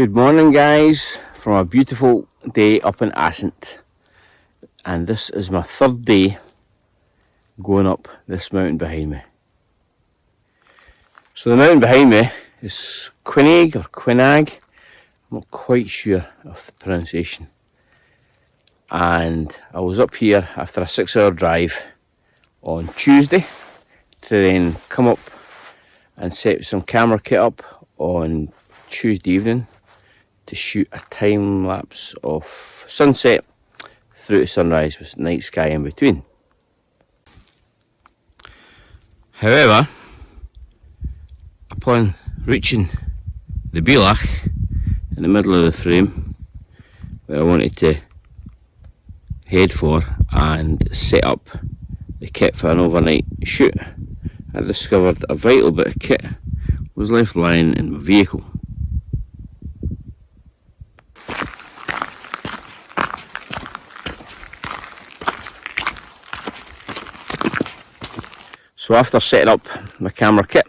Good morning, guys, from a beautiful day up in Assynt, and this is my third day going up this mountain behind me. So the mountain behind me is Quinaig or Quinaig, I'm not quite sure of the pronunciation, and I was up here after a 6-hour drive on Tuesday to then come up and set some camera kit up on Tuesday evening to shoot a time lapse of sunset through to sunrise with night sky in between. However, upon reaching the Bealach in the middle of the frame where I wanted to head for and set up the kit for an overnight shoot, I discovered a vital bit of kit was left lying in my vehicle. So after setting up my camera kit,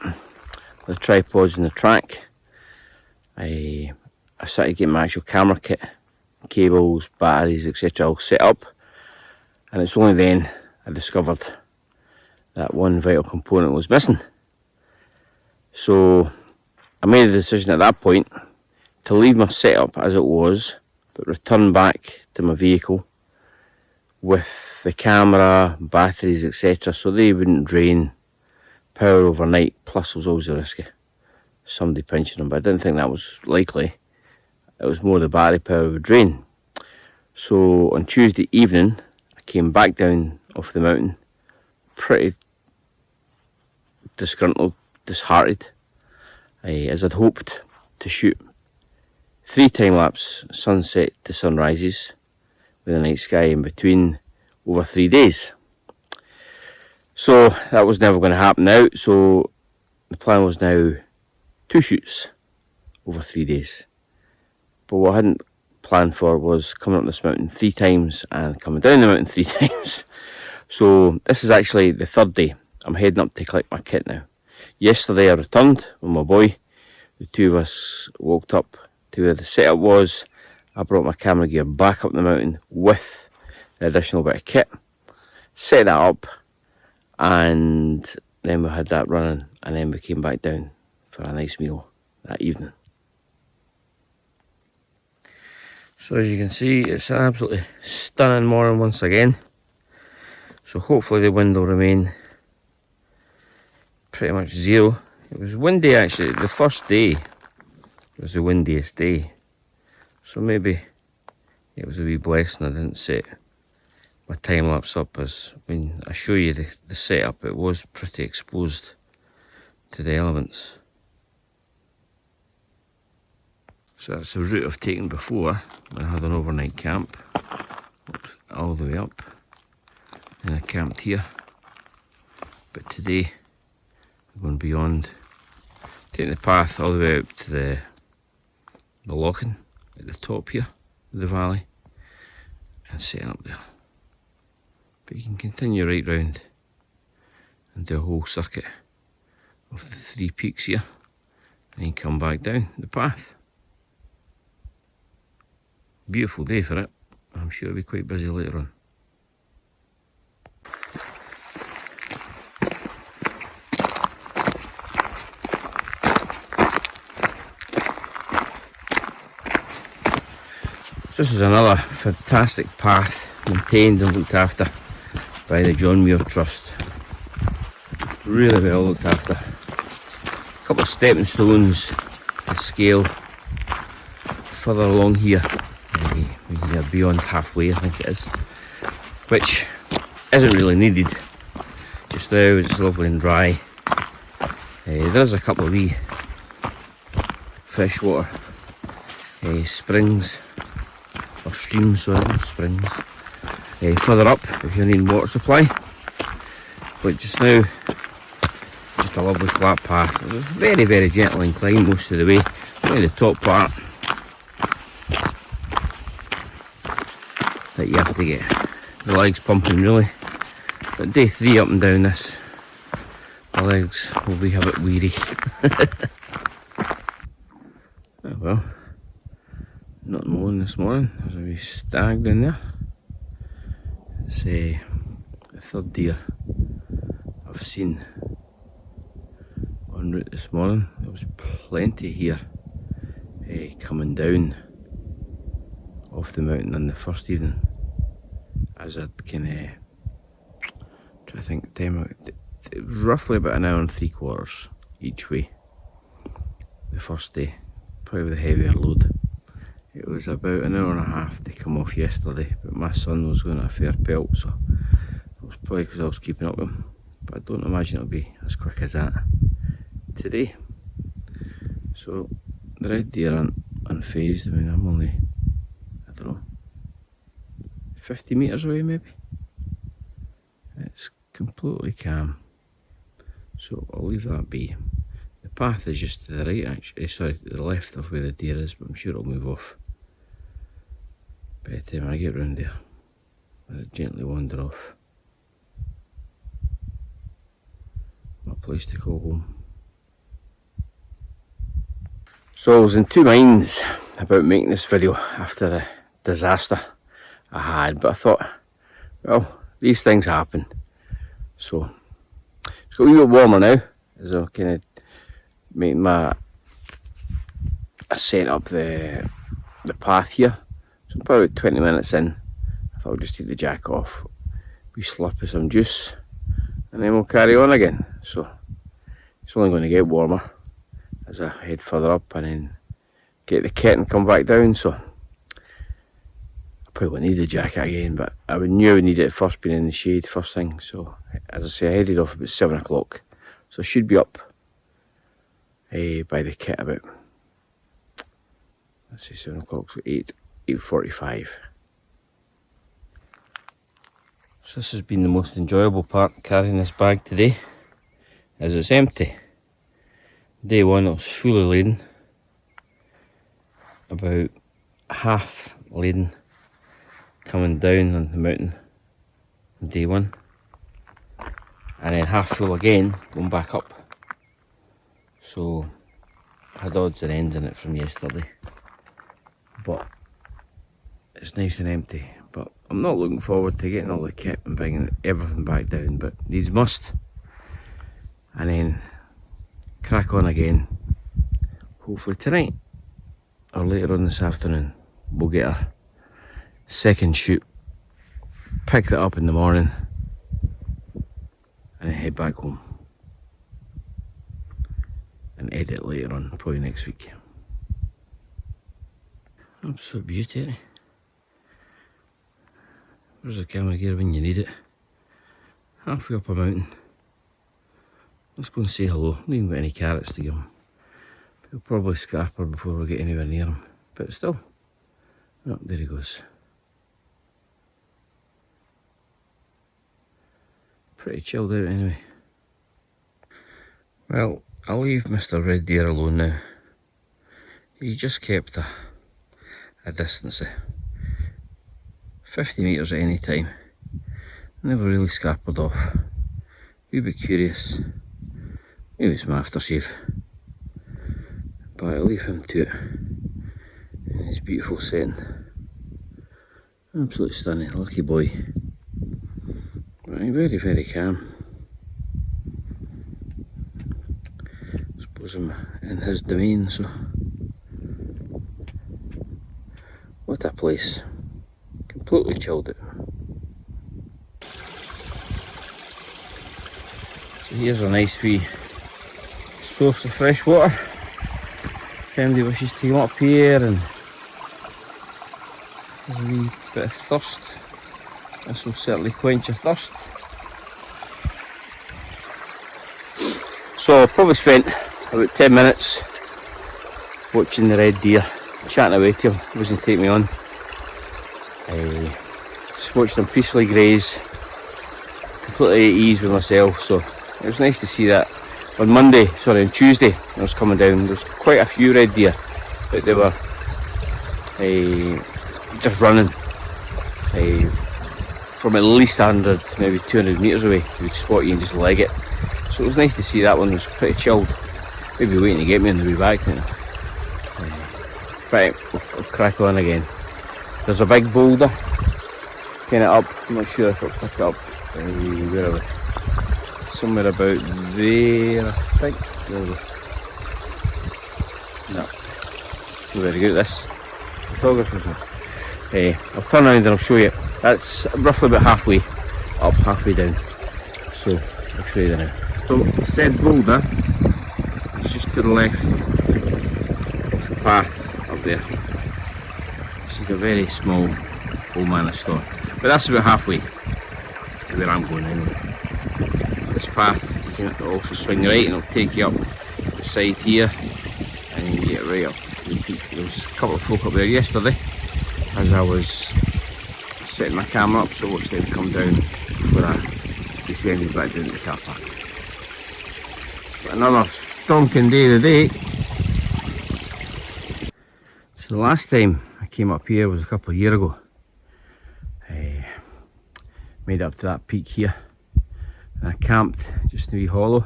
the tripods and the track, I started getting my actual camera kit, cables, batteries, etc. all set up, and it's only then I discovered that one vital component was missing. So I made a decision at that point to leave my setup as it was, but return back to my vehicle with the camera, batteries, etc. so they wouldn't drain power overnight. Plus there was always a risk of somebody pinching them, but I didn't think that was likely. It was more the battery power would drain. So on Tuesday evening I came back down off the mountain pretty disgruntled, disheartened, as I'd hoped to shoot 3 time-lapse sunset to sunrises with a night sky in between over 3 days. So that was never going to happen now, so the plan was now 2 shoots over 3 days. But what I hadn't planned for was coming up this mountain 3 times and coming down the mountain 3 times. So this is actually the 3rd day. I'm heading up to collect my kit now. Yesterday I returned with my boy. The 2 of us walked up to where the setup was. I brought my camera gear back up the mountain with the additional bit of kit, set that up, and then we had that running, and then we came back down for a nice meal that evening. So as you can see, it's an absolutely stunning morning once again. So hopefully the wind will remain pretty much zero. It was windy actually. The first day was the windiest day, so maybe it was a wee blessing I didn't set my time lapse up, as when I show you the setup, it was pretty exposed to the elements. So that's the route I've taken before when I had an overnight camp, all the way up, and I camped here. But today I'm going beyond, taking the path all the way up to the loching at the top here of the valley and setting up there. But you can continue right round and do a whole circuit of the 3 peaks here and then come back down the path. Beautiful day for it. I'm sure it'll be quite busy later on. So this is another fantastic path, maintained and looked after by the John Muir Trust. Really well looked after. A couple of stepping stones to scale further along here. We are beyond halfway, I think it is, which isn't really needed just now. It's lovely and dry. There's a couple of wee freshwater springs, or streams, sorry, not springs, further up if you need water supply. But just now, just a lovely flat path. It was very, very gentle incline most of the way. Only the top part that you have to get the legs pumping really. But day 3 up and down this, the legs will be a bit weary. Oh well, this morning. There's a wee stag down there. It's the third deer I've seen en route this morning. There was plenty here coming down off the mountain on the first evening, as I'd kind of try to think time. It was roughly about an hour and 3/4 each way the first day, probably with a heavier load. It was about an hour and a half to come off yesterday, but my son was going at a fair pelt, so it was probably because I was keeping up with him. But I don't imagine it'll be as quick as that today. So the red deer aren't unfazed. I mean, I'm only, I don't know, 50 metres away maybe. It's completely calm, so I'll leave that be. The path is just to the right, actually, sorry, to the left of where the deer is, but I'm sure it'll move off by the time I get round there. Let it gently wander off. My place to call home. So I was in two minds about making this video after the disaster I had, but I thought, well, these things happen. So it's got a wee bit warmer now, as I'm kind of making I set up the path here. So I'm probably 20 minutes in. I thought I'll just take the jack off, we slurp of some juice, and then we'll carry on again. So it's only going to get warmer as I head further up and then get the kit and come back down. So I probably won't need the jacket again, but I knew I would need it first, being in the shade first thing. So as I say, I headed off about 7 o'clock, so I should be up by the kit about, let's say 7 o'clock, so 8:45. So this has been the most enjoyable part, carrying this bag today, as it's empty. Day one it was fully laden, about half laden coming down on the mountain on day one, and then half full again going back up. So I had odds and ends in it from yesterday, but it's nice and empty. But I'm not looking forward to getting all the kit and bringing everything back down, but needs must. And then crack on again. Hopefully tonight or later on this afternoon we'll get our second shoot, pick that up in the morning, and then head back home and edit later on, probably next week. Absolute beauty, eh? Where's the camera gear when you need it? Halfway up a mountain. Let's go and say hello. We haven't got any carrots to give him. He'll probably scarper before we get anywhere near him. But still, oh, there he goes. Pretty chilled out anyway. Well, I'll leave Mr. Red Deer alone now. He just kept a distance of 50 metres at any time. Never really scarpered off. A wee bit curious. Maybe it's my aftershave. But I'll leave him to it in his beautiful setting. Absolutely stunning, lucky boy. But very, very calm. I suppose I'm in his domain, so what a place. Completely chilled out. So here's a nice wee source of fresh water. If anybody wishes to come up here, and there's a wee bit of thirst. This will certainly quench your thirst. So I probably spent about 10 minutes watching the red deer, chatting away to him. He wasn't taking me on. I just watched them peacefully graze, completely at ease with myself. So it was nice to see that. On Tuesday, I was coming down, there was quite a few red deer, but they were just running from at least 100, maybe 200 metres away. You would spot you and just leg it. So it was nice to see that one. It was pretty chilled. Maybe waiting to get me on the way back now. Right, we'll crack on again. There's a big boulder kind of up. I'm not sure if it'll pick it up. Where are we? Somewhere about there, I think. There we go. No. Very good at this. Photographer's I'll turn around and I'll show you. That's roughly about halfway up, halfway down. So I'll show you that now. So said boulder is just to the left of the path up there. This is a very small old manor store. But that's about halfway to where I'm going anyway. This path, you can have to also swing right and it'll take you up the side here and you can get right up to the peak. There was a couple of folk up there yesterday as I was setting my camera up, so I watched them come down before I descended back down to the car park. But another stonking day today. So the last time I came up here was a couple of years ago. Made up to that peak here and I camped just in a wee hollow.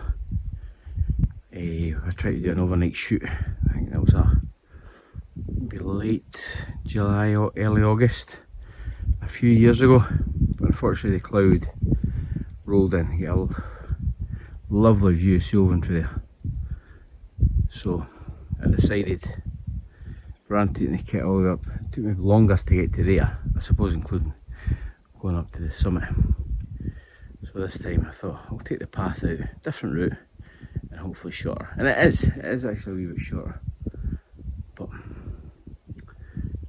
I tried to do an overnight shoot. I think that was maybe late July or early August a few years ago, but unfortunately the cloud rolled in. You get a lovely view of Suilven through there. So I decided, ran taking the kit all the way up. It took me longer to get to there, I suppose, including going up to the summit. So this time I thought I'll take the path out, different route, and hopefully shorter. And it is actually a wee bit shorter. But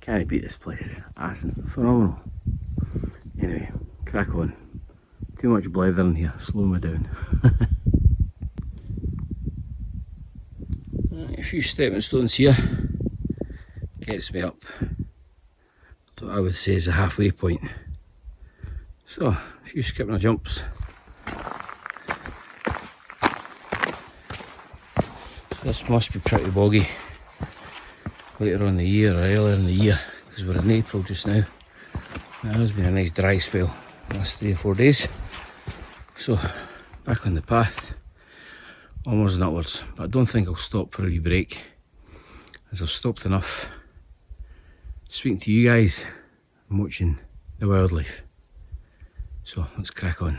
can't beat this place. Assynt, phenomenal. Anyway, crack on. Too much blether in here, slow me down. Right, a few stepping stones here gets me up to what I would say is the halfway point. So, a few skipping and jumps. So this must be pretty boggy later on in the year or earlier in the year, because we're in April just now. Now it's been a nice dry spell the last 3 or 4 days. So, back on the path, onwards and upwards. But I don't think I'll stop for a wee break, as I've stopped enough speaking to you guys and watching the wildlife. So let's crack on.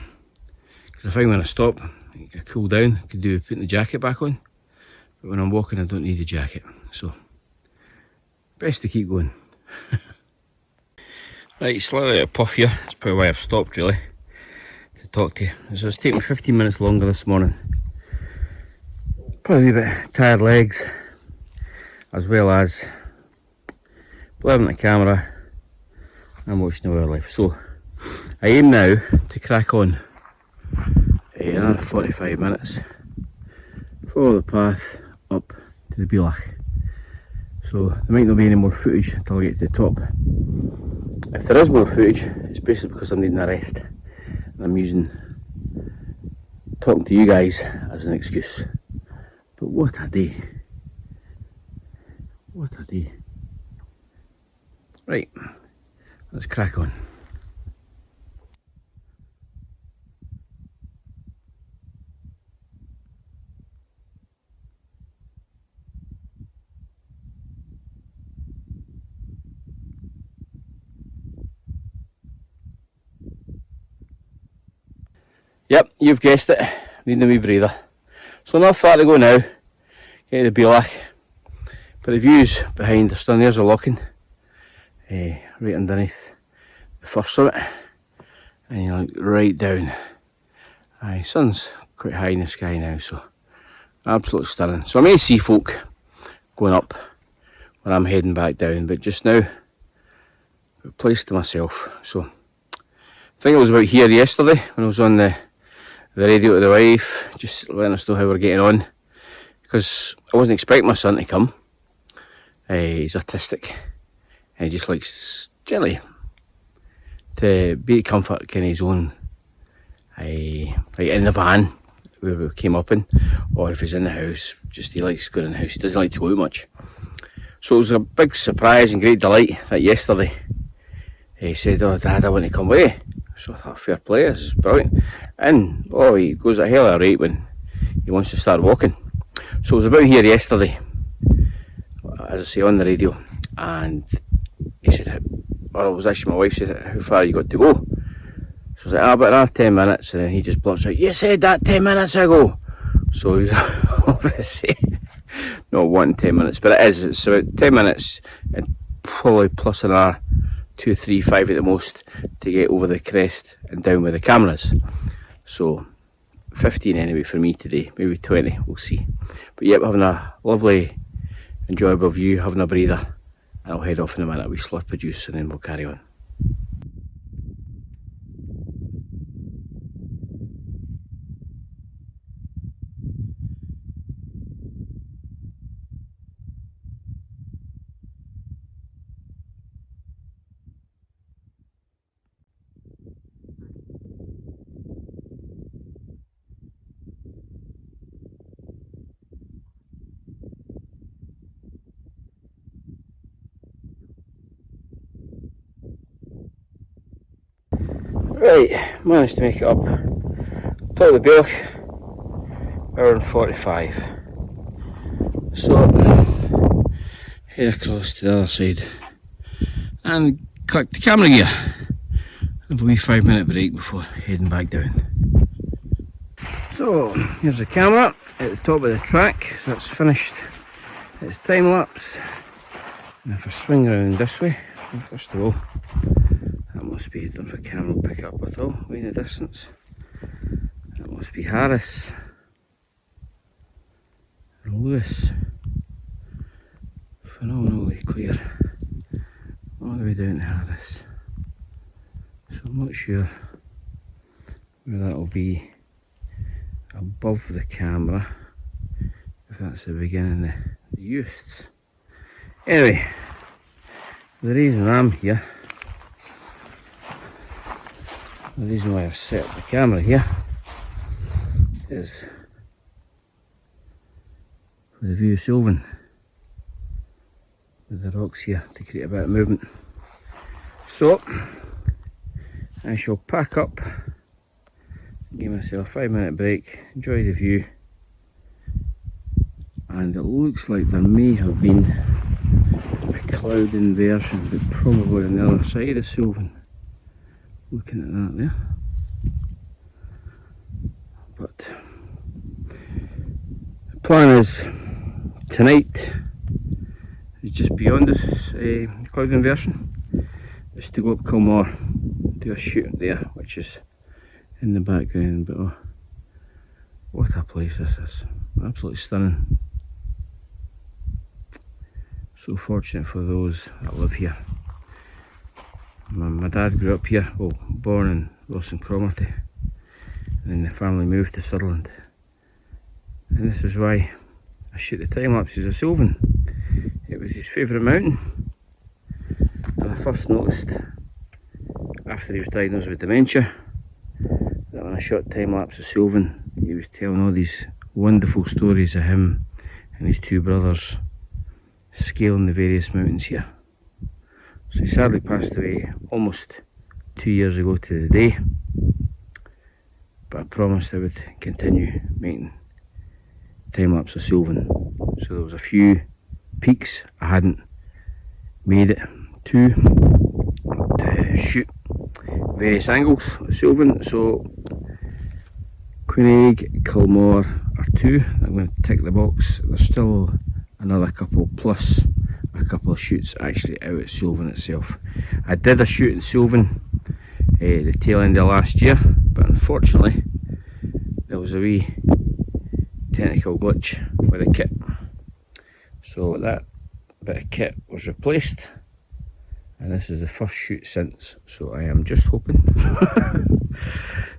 Because I find when I stop, I cool down. I could do putting the jacket back on, but when I'm walking I don't need a jacket. So best to keep going. Right, slightly out of puff here. That's probably why I've stopped really, to talk to you. So it's taken me 15 minutes longer this morning. Probably a bit tired legs, as well as blabbing at the camera and watching the wildlife. So I aim now to crack on another 45 minutes, follow the path up to the Bielach. So there might not be any more footage until I get to the top. If there is more footage, it's basically because I'm needing a rest and I'm using talking to you guys as an excuse. But what a day. What a day. Right, let's crack on. Yep, you've guessed it, needing a wee breather. So not far to go now, get to the Bielach, but the views behind us, there's a locking, right underneath the first summit, and you look right down. Sun's quite high in the sky now, so absolutely stunning. So I may see folk going up when I'm heading back down, but just now, a place to myself. So I think it was about here yesterday when I was on the radio to the wife, just letting us know how we're getting on, because I wasn't expecting my son to come. He's autistic and he just likes generally to be at comfort in his own, like in the van where we came up in, or if he's in the house, just he likes going in the house. He doesn't like to go out much. So it was a big surprise and great delight that yesterday he said, "Oh Dad, I want to come away." So I thought, fair play, this is brilliant. And he goes at a hell of a rate when he wants to start walking. So it was about here yesterday, as I say on the radio, and he said, or it was actually my wife said, how far you got to go? So I was like, about another 10 minutes, and then he just blurts out, you said that 10 minutes ago. So he's obviously not wanting 10 minutes, but it's about 10 minutes and probably plus another 2, 3, 5 at the most to get over the crest and down with the cameras. So 15 anyway for me today, maybe 20, we'll see. But yep, having a lovely, enjoyable view, having a breather, and I'll head off in a minute. We slurp a juice and then we'll carry on. Right, managed to make it up. Top of the Bailach, hour and 45. So, head across to the other side and collect the camera gear. Have a wee 5-minute break before heading back down. So, here's the camera at the top of the track, so it's finished its time lapse. And if I swing around this way, well, first of all, that must be done for camera pick up at all, way in the distance. That must be Harris and Lewis. Phenomenally clear all the way down to Harris. So I'm not sure where that will be above the camera, if that's the beginning of the Eusts. Anyway, the reason I'm here, the reason why I've set up the camera here is for the view of Suilven with the rocks here to create a bit of movement. So I shall pack up, give myself a 5-minute break, enjoy the view, and it looks like there may have been a cloud inversion, but probably on the other side of Suilven. Looking at that there. But the plan is tonight is just beyond this cloud inversion. It's to go up Kilmore, do a shoot there, which is in the background. But oh, what a place this is! Absolutely stunning. So fortunate for those that live here. My dad grew up here, well, born in Ross and Cromarty, and then the family moved to Sutherland. And this is why I shoot the time lapses of Suilven. It was his favourite mountain. And I first noticed after he was diagnosed with dementia that when I shot time lapse of Suilven, he was telling all these wonderful stories of him and his two brothers scaling the various mountains here. So he sadly passed away almost 2 years ago to the day, but I promised I would continue making time lapse of Suilven. So there was a few peaks I hadn't made it to shoot various angles of Suilven. So Quinaig, Kilmore are 2. I'm going to tick the box. There's still another couple plus a couple of shoots actually out at Suilven itself. I did a shoot in Suilven the tail end of last year, but unfortunately there was a wee technical glitch with the kit, so that bit of kit was replaced and this is the first shoot since. So I am just hoping that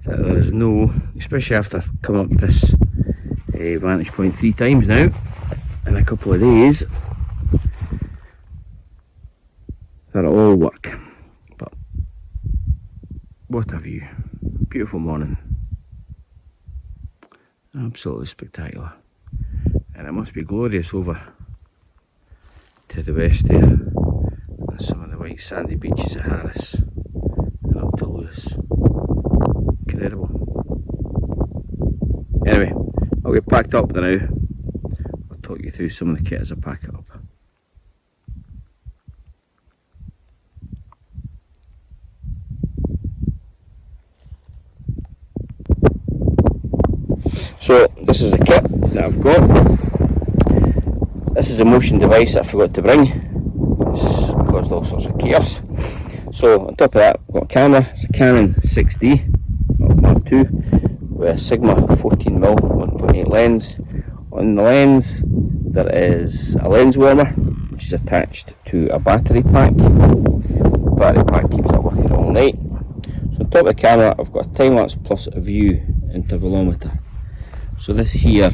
there is no, especially after coming up this vantage point 3 times now in a couple of days, that it'll all work. But what a view, beautiful morning, absolutely spectacular, and it must be glorious over to the west there, and some of the white sandy beaches of Harris and up to Lewis. Incredible. Anyway, I'll get packed up now. I'll talk you through some of the kit as I pack it up. So this is the kit that I've got. This is the motion device that I forgot to bring. It's caused all sorts of chaos. So on top of that, I've got a camera. It's a Canon 6D Mark II with a Sigma 14mm 1.8 lens. On the lens there is a lens warmer which is attached to a battery pack. The battery pack keeps it working all night. So on top of the camera I've got a time lapse plus a view intervalometer. So this here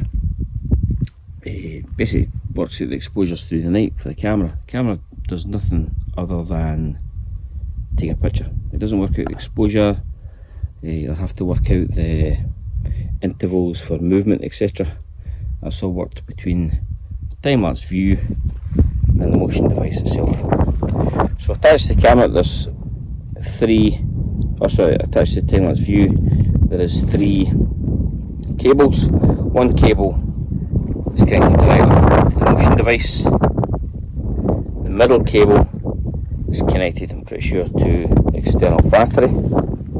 basically works out the exposures through the night for the camera. The camera does nothing other than take a picture. It doesn't work out the exposure. You'll have to work out the intervals for movement, etc. That's all worked between the time-lapse view and the motion device itself. So attached to the camera there's attached to the time-lapse view there is 3 cables. One cable is connected directly to the motion device. The middle cable is connected, I'm pretty sure, to the external battery.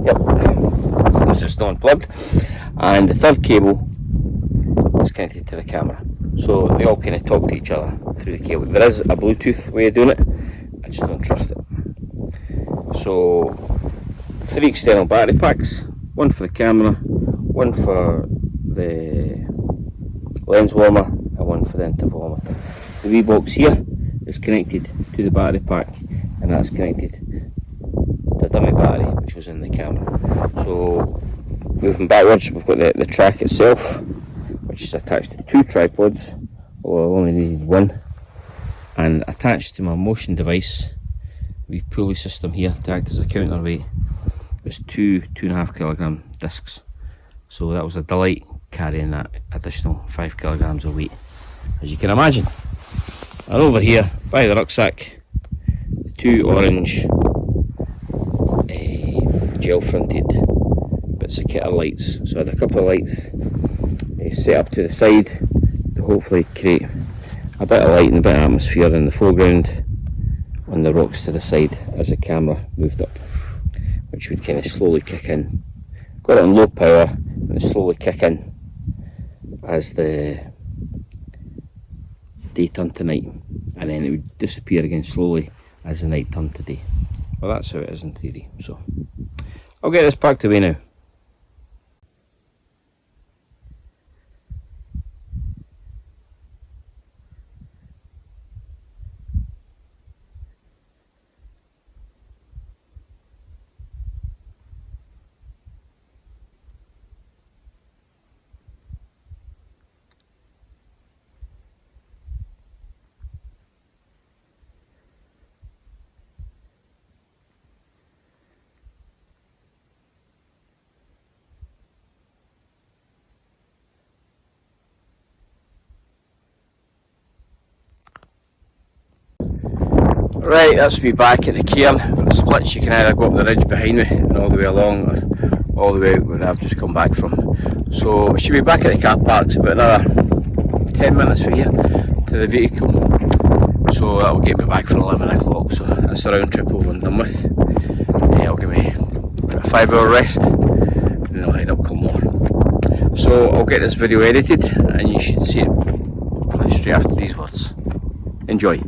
Yep, this is still unplugged. And the third cable is connected to the camera. So they all kind of talk to each other through the cable. There is a Bluetooth way of doing it, I just don't trust it. So 3 external battery packs, one for the camera, one for the lens warmer and one for the intervalometer. The wee box here is connected to the battery pack, and that's connected to a dummy battery which was in the camera. So moving backwards, we've got the track itself, which is attached to 2 tripods, although I only needed 1, and attached to my motion device, the pulley system here to act as a counterweight, was 2 2.5 kilogram discs. So that was a delight carrying that additional 5 kilograms of weight, as you can imagine. And over here by the rucksack, the 2 orange gel fronted bits of kit of lights. So I had a couple of lights set up to the side to hopefully create a bit of light and a bit of atmosphere in the foreground on the rocks to the side as the camera moved up, which would kind of slowly kick in. Got it on low power and it slowly kick in as the day turned to night, and then it would disappear again slowly as the night turned to day. Well, that's how it is in theory. So I'll get this packed away now. Right, that's me back at the cairn. The splits, you can either go up the ridge behind me and all the way along, or all the way out where I've just come back from. So I should be back at the car park. It's about another 10 minutes from here to the vehicle. So that will get me back for 11 o'clock. So that's a round trip over and done with. It'll give me a 5-hour rest, and then I'll head up Kilmore. So I'll get this video edited and you should see it straight after these words. Enjoy.